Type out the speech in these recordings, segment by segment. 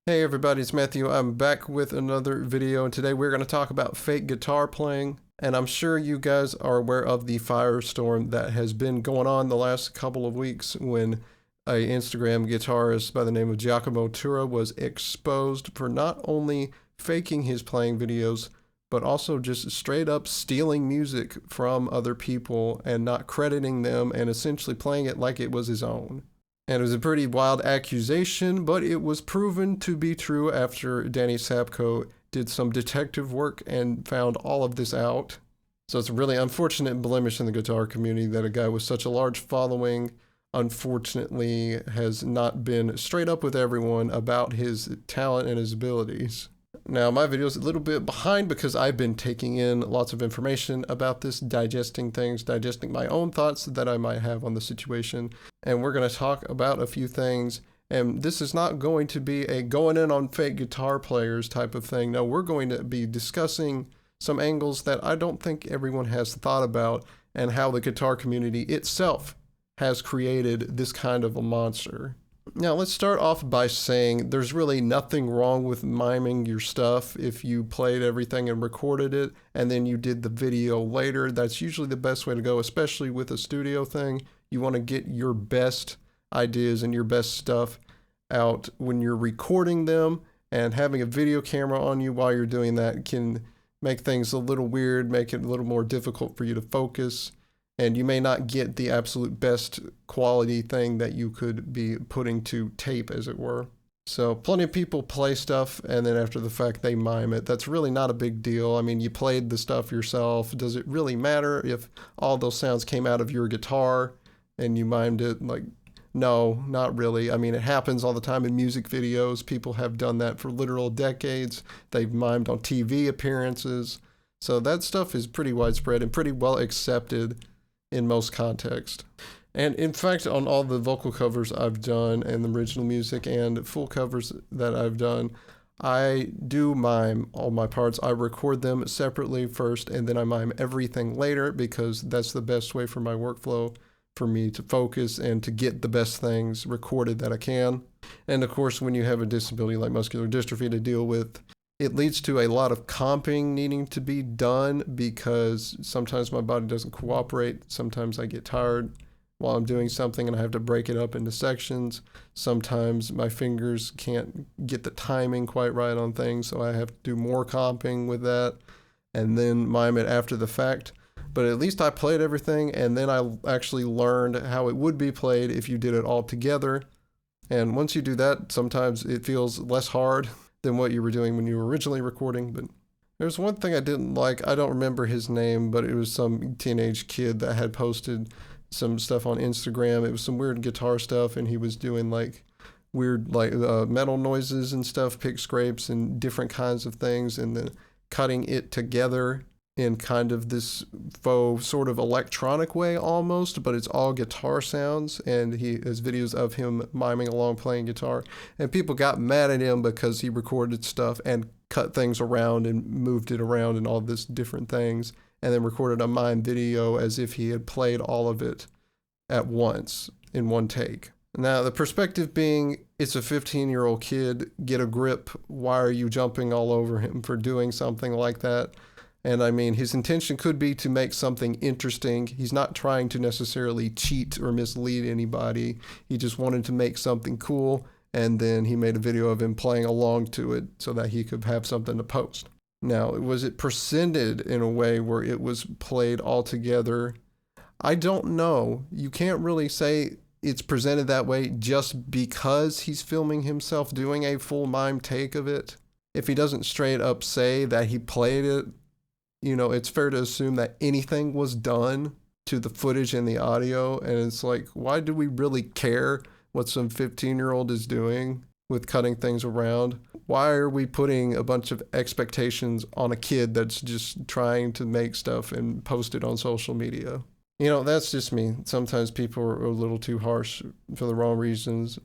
Hey everybody, it's Matthew. I'm back with another video, and today we're going to talk about fake guitar playing. And I'm sure you guys are aware of the firestorm that has been going on the last couple of weeks when a Instagram guitarist by the name of Giacomo Turra was exposed for not only faking his playing videos, but also just straight up stealing music from other people and not crediting them and essentially playing it like it was his own. And it was a pretty wild accusation, but it was proven to be true after Danny Sapko did some detective work and found all of this out. So it's a really unfortunate blemish in the guitar community that a guy with such a large following, unfortunately, has not been straight up with everyone about his talent and his abilities. Now, my video is a little bit behind because I've been taking in lots of information about this, digesting things, digesting my own thoughts that I might have on the situation. And we're going to talk about a few things. And this is not going to be a going in on fake guitar players type of thing. No, we're going to be discussing some angles that I don't think everyone has thought about and how the guitar community itself has created this kind of a monster. Now, let's start off by saying there's really nothing wrong with miming your stuff. If you played everything and recorded it and then you did the video later, that's usually the best way to go, especially with a studio thing. You want to get your best ideas and your best stuff out when you're recording them, and having a video camera on you while you're doing that can make things a little weird, make it a little more difficult for you to focus. And you may not get the absolute best quality thing that you could be putting to tape, as it were. So plenty of people play stuff and then after the fact they mime it. That's really not a big deal. I mean, you played the stuff yourself. Does it really matter if all those sounds came out of your guitar and you mimed it? Like, no, not really. I mean, it happens all the time in music videos. People have done that for literal decades. They've mimed on TV appearances. So that stuff is pretty widespread and pretty well accepted in most contexts. And in fact, on all the vocal covers I've done and the original music and full covers that I've done, I do mime all my parts. I record them separately first and then I mime everything later because that's the best way for my workflow, for me to focus and to get the best things recorded that I can. And of course, when you have a disability like muscular dystrophy to deal with, it leads to a lot of comping needing to be done because sometimes my body doesn't cooperate. Sometimes I get tired while I'm doing something and I have to break it up into sections. Sometimes my fingers can't get the timing quite right on things, so I have to do more comping with that and then mime it after the fact. But at least I played everything, and then I actually learned how it would be played if you did it all together. And once you do that, sometimes it feels less hard than what you were doing when you were originally recording. But there's one thing I didn't like. I don't remember his name, but it was some teenage kid that had posted some stuff on Instagram. It was some weird guitar stuff, and he was doing like weird metal noises and stuff, pick scrapes and different kinds of things, and then cutting it together in kind of this faux sort of electronic way almost, but it's all guitar sounds, and he has videos of him miming along playing guitar, and people got mad at him because he recorded stuff and cut things around and moved it around and all this different things, and then recorded a mime video as if he had played all of it at once in one take. Now, the perspective being, it's a 15-year-old kid, get a grip, why are you jumping all over him for doing something like that? And I mean, his intention could be to make something interesting. He's not trying to necessarily cheat or mislead anybody. He just wanted to make something cool, and then he made a video of him playing along to it so that he could have something to post. Now, was it presented in a way where it was played all together? I don't know. You can't really say it's presented that way just because he's filming himself doing a full mime take of it. If he doesn't straight up say that he played it, you know, it's fair to assume that anything was done to the footage and the audio. And it's like, why do we really care what some 15-year-old is doing with cutting things around? Why are we putting a bunch of expectations on a kid that's just trying to make stuff and post it on social media? You know, that's just me. Sometimes people are a little too harsh for the wrong reasons.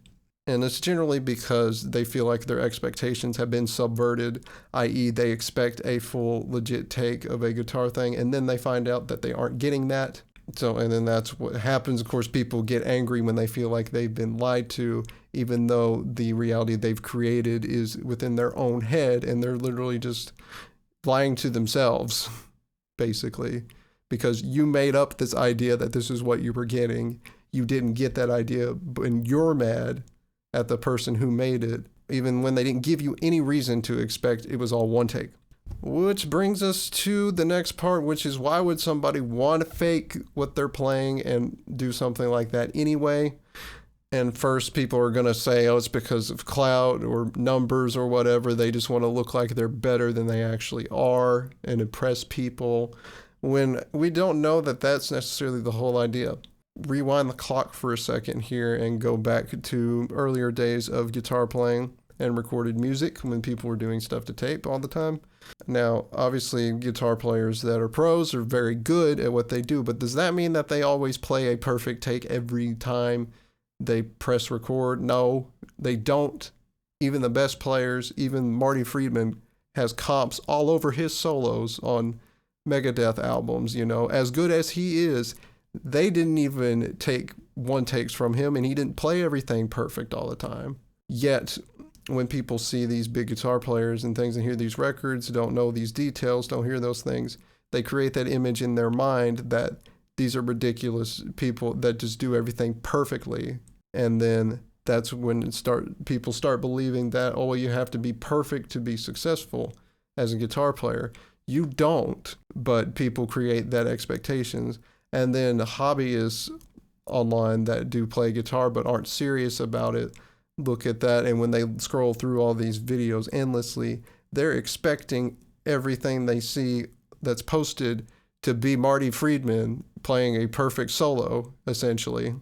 And it's generally because they feel like their expectations have been subverted, i.e. they expect a full legit take of a guitar thing, and then they find out that they aren't getting that, So, and then that's what happens. Of course, people get angry when they feel like they've been lied to, even though the reality they've created is within their own head, and they're literally just lying to themselves, basically, because you made up this idea that this is what you were getting. You didn't get that idea, and you're mad at the person who made it, even when they didn't give you any reason to expect it was all one take. Which brings us to the next part, which is why would somebody want to fake what they're playing and do something like that anyway? And first, people are going to say, oh, it's because of clout or numbers or whatever. They just want to look like they're better than they actually are and impress people, when we don't know that that's necessarily the whole idea. Rewind the clock for a second here and go back to earlier days of guitar playing and recorded music when people were doing stuff to tape all the time. Now, obviously, guitar players that are pros are very good at what they do, but does that mean that they always play a perfect take every time they press record? No, they don't. Even the best players, even Marty Friedman has comps all over his solos on Megadeth albums, you know. As good as he is, they didn't even take one takes from him, and he didn't play everything perfect all the time. Yet, when people see these big guitar players and things and hear these records, don't know these details, don't hear those things, they create that image in their mind that these are ridiculous people that just do everything perfectly. And then that's when people start believing that, oh, well, you have to be perfect to be successful as a guitar player. You don't, but people create that expectations. And then hobbyists online that do play guitar but aren't serious about it look at that, and when they scroll through all these videos endlessly, they're expecting everything they see that's posted to be Marty Friedman playing a perfect solo, essentially.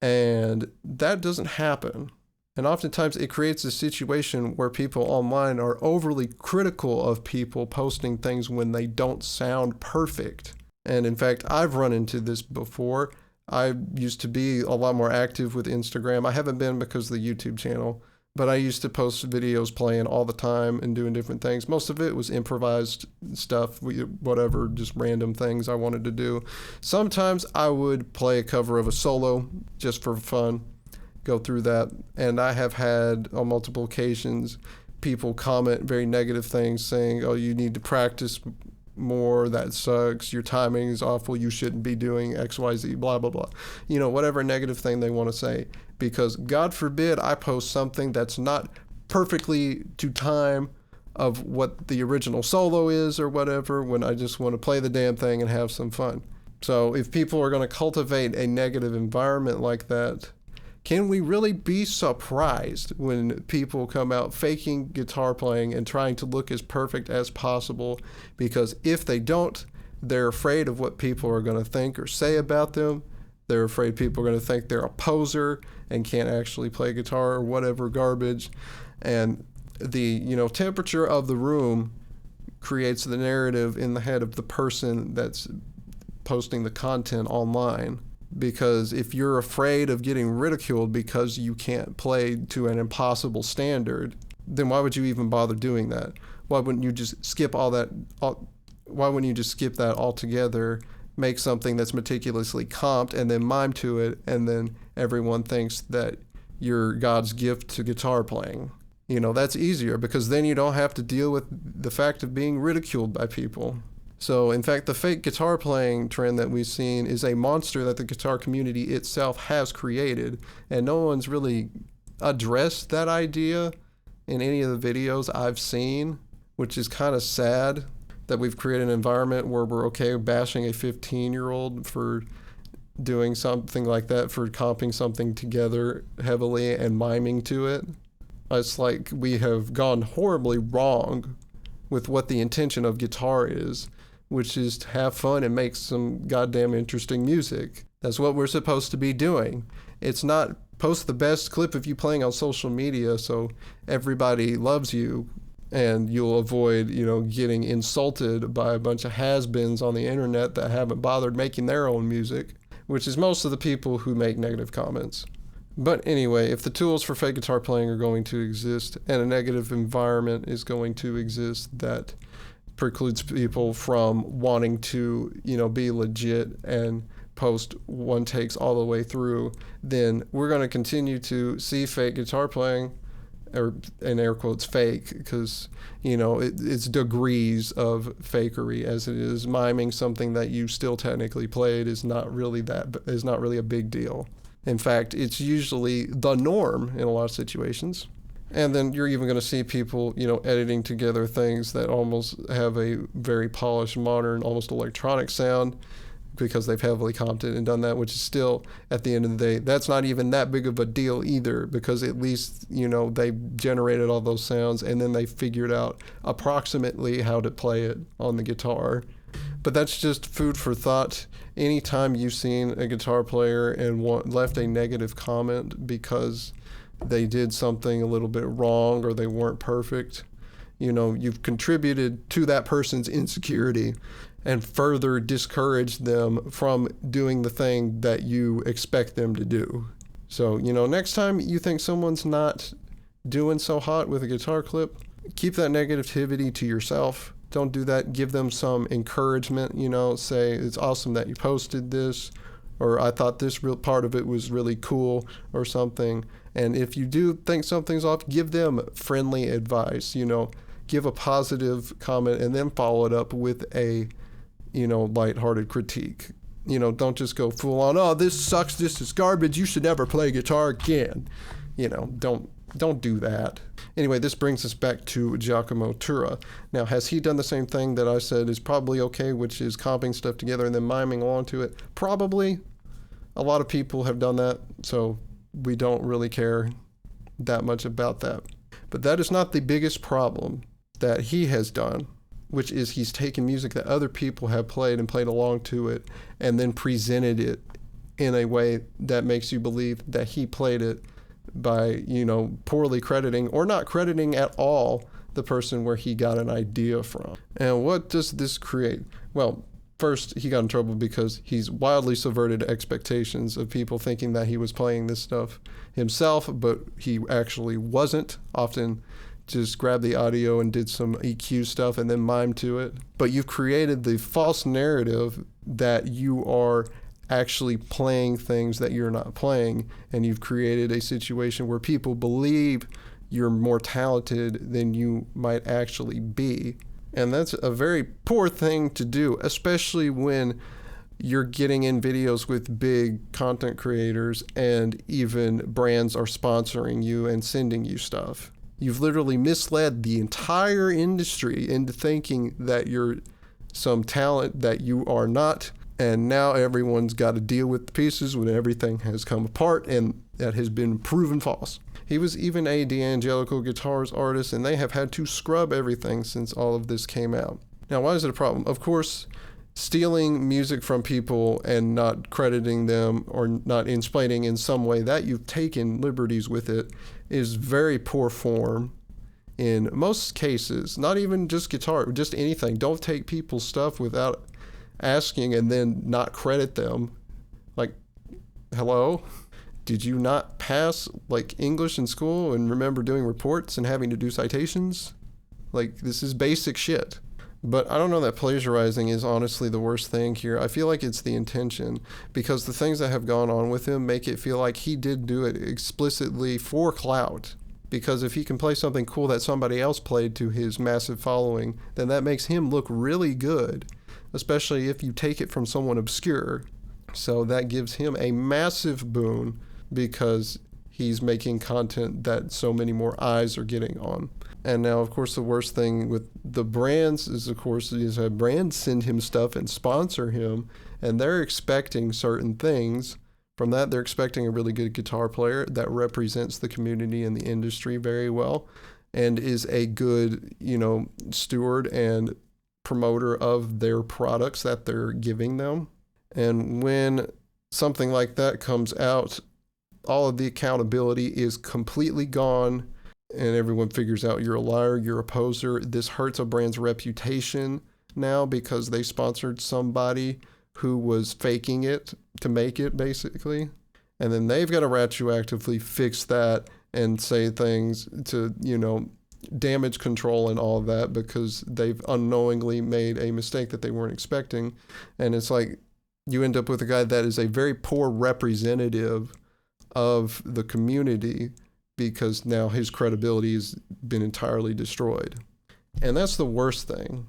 And that doesn't happen. And oftentimes it creates a situation where people online are overly critical of people posting things when they don't sound perfect. And in fact, I've run into this before. I used to be a lot more active with Instagram. I haven't been because of the YouTube channel, but I used to post videos playing all the time and doing different things. Most of it was improvised stuff, whatever, just random things I wanted to do. Sometimes I would play a cover of a solo just for fun, go through that. And I have had on multiple occasions people comment very negative things saying, oh, you need to practice more, that sucks, your timing is awful, you shouldn't be doing XYZ, blah, blah, blah. You know, whatever negative thing they want to say. Because God forbid I post something that's not perfectly to time of what the original solo is or whatever, when I just want to play the damn thing and have some fun. So if people are going to cultivate a negative environment like that, can we really be surprised when people come out faking guitar playing and trying to look as perfect as possible? Because if they don't, they're afraid of what people are going to think or say about them. They're afraid people are going to think they're a poser and can't actually play guitar or whatever garbage. And the, temperature of the room creates the narrative in the head of the person that's posting the content online. Because if you're afraid of getting ridiculed because you can't play to an impossible standard, then why would you even bother doing that? Why wouldn't you just skip why wouldn't you just skip that altogether, make something that's meticulously comped and then mime to it, and then everyone thinks that you're God's gift to guitar playing? That's easier, because then you don't have to deal with the fact of being ridiculed by people. So, in fact, the fake guitar playing trend that we've seen is a monster that the guitar community itself has created, and no one's really addressed that idea in any of the videos I've seen, which is kind of sad that we've created an environment where we're okay bashing a 15-year-old for doing something like that, for comping something together heavily and miming to it. It's like we have gone horribly wrong with what the intention of guitar is, which is to have fun and make some goddamn interesting music. That's what we're supposed to be doing. It's not post the best clip of you playing on social media so everybody loves you and you'll avoid, getting insulted by a bunch of has-beens on the internet that haven't bothered making their own music, which is most of the people who make negative comments. But anyway, if the tools for fake guitar playing are going to exist and a negative environment is going to exist that precludes people from wanting to, be legit and post one takes all the way through, then we're going to continue to see fake guitar playing, or in air quotes fake, because it's degrees of fakery, as it is miming something that you still technically played is not really a big deal. In fact, it's usually the norm in a lot of situations. And then you're even going to see people editing together things that almost have a very polished, modern, almost electronic sound, because they've heavily comped it and done that, which is still, at the end of the day, that's not even that big of a deal either, because at least, they generated all those sounds and then they figured out approximately how to play it on the guitar. But that's just food for thought. Anytime you've seen a guitar player and left a negative comment because they did something a little bit wrong or they weren't perfect, you've contributed to that person's insecurity and further discouraged them from doing the thing that you expect them to do. So, next time you think someone's not doing so hot with a guitar clip, keep that negativity to yourself. Don't do that. Give them some encouragement, say, it's awesome that you posted this, or I thought this real part of it was really cool, or something. And if you do think something's off, give them friendly advice, give a positive comment and then follow it up with a lighthearted critique. Don't just go full on, oh, this sucks, this is garbage, you should never play guitar again. Don't do that. Anyway, this brings us back to Giacomo Turra. Now, has he done the same thing that I said is probably okay, which is comping stuff together and then miming along to it? Probably. A lot of people have done that, so we don't really care that much about that. But that is not the biggest problem that he has done, which is he's taken music that other people have played and played along to it and then presented it in a way that makes you believe that he played it by, poorly crediting or not crediting at all the person where he got an idea from. And what does this create? Well, first, he got in trouble because he's wildly subverted expectations of people thinking that he was playing this stuff himself, but he actually wasn't. Often just grabbed the audio and did some EQ stuff and then mimed to it. But you've created the false narrative that you are actually playing things that you're not playing, and you've created a situation where people believe you're more talented than you might actually be. And that's a very poor thing to do, especially when you're getting in videos with big content creators and even brands are sponsoring you and sending you stuff. You've literally misled the entire industry into thinking that you're some talent that you are not. And now everyone's got to deal with the pieces when everything has come apart, and that has been proven false. He was even a D'Angelico Guitars artist, and they have had to scrub everything since all of this came out. Now, why is it a problem? Of course, stealing music from people and not crediting them or not explaining in some way that you've taken liberties with it is very poor form in most cases. Not even just guitar, just anything. Don't take people's stuff without asking and then not credit them. Like, hello? Did you not pass English in school and remember doing reports and having to do citations? This is basic shit. But I don't know that plagiarizing is honestly the worst thing here. I feel like it's the intention, because the things that have gone on with him make it feel like he did do it explicitly for clout. Because if he can play something cool that somebody else played to his massive following, then that makes him look really good, especially if you take it from someone obscure. So that gives him a massive boon because he's making content that so many more eyes are getting on. And now, of course, the worst thing with the brands is that brands send him stuff and sponsor him, and they're expecting certain things. From that, they're expecting a really good guitar player that represents the community and the industry very well and is a good, steward and promoter of their products that they're giving them. And when something like that comes out, all of the accountability is completely gone, and everyone figures out you're a liar, you're a poser. This hurts a brand's reputation now because they sponsored somebody who was faking it to make it, basically. And then they've got to retroactively fix that and say things to, damage control and all of that because they've unknowingly made a mistake that they weren't expecting. And it's like, You end up with a guy that is a very poor representative of the community because now his credibility has been entirely destroyed. And that's the worst thing,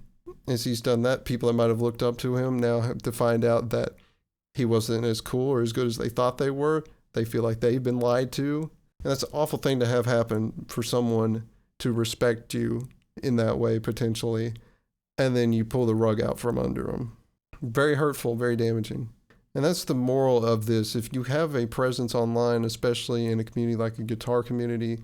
is he's done that. People that might have looked up to him now have to find out that he wasn't as cool or as good as they thought they were. They feel like they've been lied to. And that's an awful thing to have happen for someone to respect you in that way, potentially. And then you pull the rug out from under them. Very hurtful, very damaging. And that's the moral of this. If you have a presence online, especially in a community like a guitar community,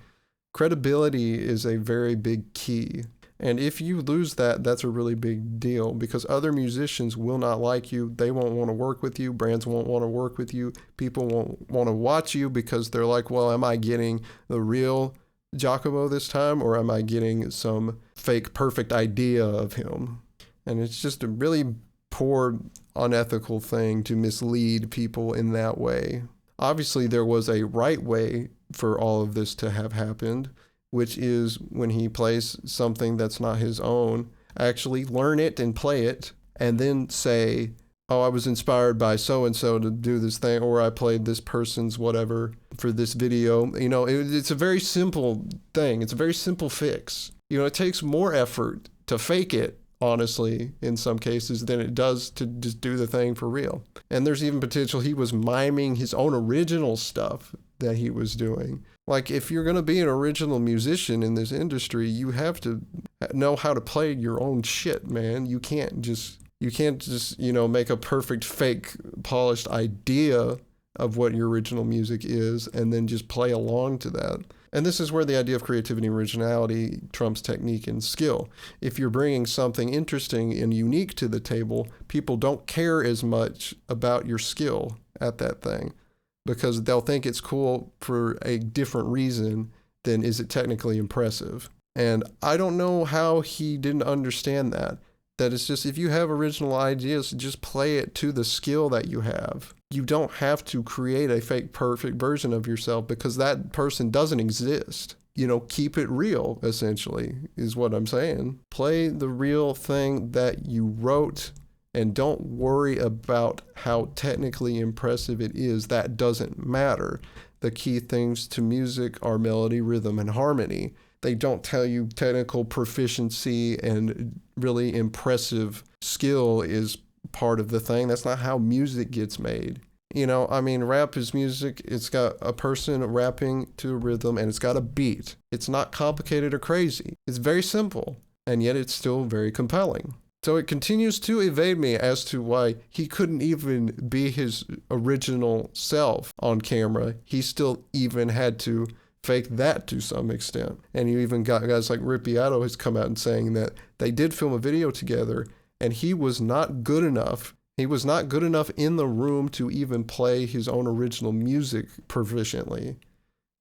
credibility is a very big key. And if you lose that, that's a really big deal, because other musicians will not like you. They won't want to work with you. Brands won't want to work with you. People won't want to watch you because they're like, well, am I getting the real Giacomo this time, or am I getting some fake perfect idea of him? And it's just a really poor, unethical thing to mislead people in that way. Obviously, there was a right way for all of this to have happened, which is when he plays something that's not his own, actually learn it and play it, and then say, oh, I was inspired by so-and-so to do this thing, or I played this person's whatever for this video. You know, it's a very simple thing. It's a very simple fix. You know, it takes more effort to fake it, honestly, in some cases, than it does to just do the thing for real. And there's even potential he was miming his own original stuff that he was doing. Like, if you're going to be an original musician in this industry, you have to know how to play your own shit, man. You can't just, you know, make a perfect, fake, polished idea of what your original music is and then just play along to that. And this is where the idea of creativity and originality trumps technique and skill. If you're bringing something interesting and unique to the table, people don't care as much about your skill at that thing, because they'll think it's cool for a different reason than is it technically impressive. And I don't know how he didn't understand that. That it's just, if you have original ideas, just play it to the skill that you have. You don't have to create a fake perfect version of yourself, because that person doesn't exist. You know, keep it real, essentially, is what I'm saying. Play the real thing that you wrote, and don't worry about how technically impressive it is. That doesn't matter. The key things to music are melody, rhythm, and harmony. They don't tell you technical proficiency and really impressive skill is part of the thing. That's not how music gets made. You know, I mean, rap is music. It's got a person rapping to a rhythm, and it's got a beat. It's not complicated or crazy. It's very simple, and yet it's still very compelling. So it continues to evade me as to why he couldn't even be his original self on camera. He still even had to fake that to some extent. And you even got guys like Rick Beato has come out and saying that they did film a video together, and he was not good enough. He was not good enough in the room to even play his own original music proficiently.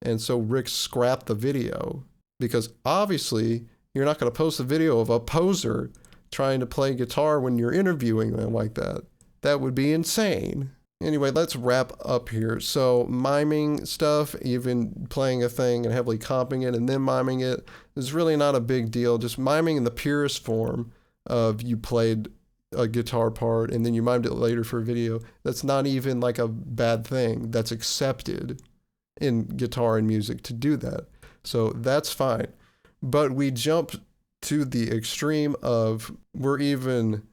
And so Rick scrapped the video, because obviously you're not going to post a video of a poser trying to play guitar when you're interviewing them like that. That would be insane. Anyway, let's wrap up here. So miming stuff, even playing a thing and heavily comping it and then miming it, is really not a big deal. Just miming in the purest form of you played a guitar part and then you mimed it later for a video, that's not even like a bad thing. That's accepted in guitar and music to do that. So that's fine. But we jump to the extreme of, we're even,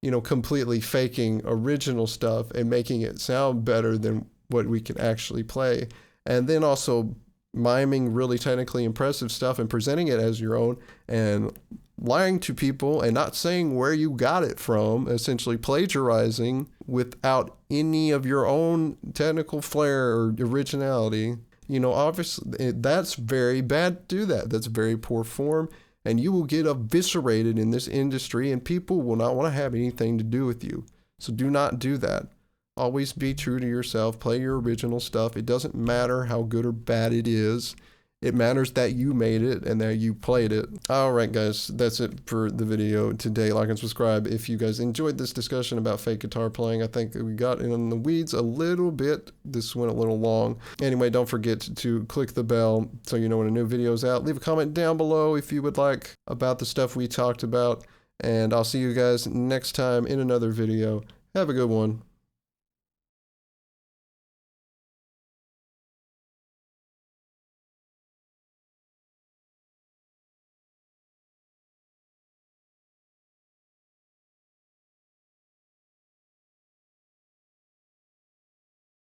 you know, completely faking original stuff and making it sound better than what we can actually play. And then also miming really technically impressive stuff and presenting it as your own, and lying to people and not saying where you got it from, essentially plagiarizing without any of your own technical flair or originality. You know, obviously that's very bad to do that. That's very poor form. And you will get eviscerated in this industry, and people will not want to have anything to do with you. So do not do that. Always be true to yourself. Play your original stuff. It doesn't matter how good or bad it is. It matters that you made it and that you played it. All right, guys, that's it for the video today. Like and subscribe if you guys enjoyed this discussion about fake guitar playing. I think we got in the weeds a little bit. This went a little long. Anyway, don't forget to click the bell so you know when a new video is out. Leave a comment down below if you would like about the stuff we talked about. And I'll see you guys next time in another video. Have a good one.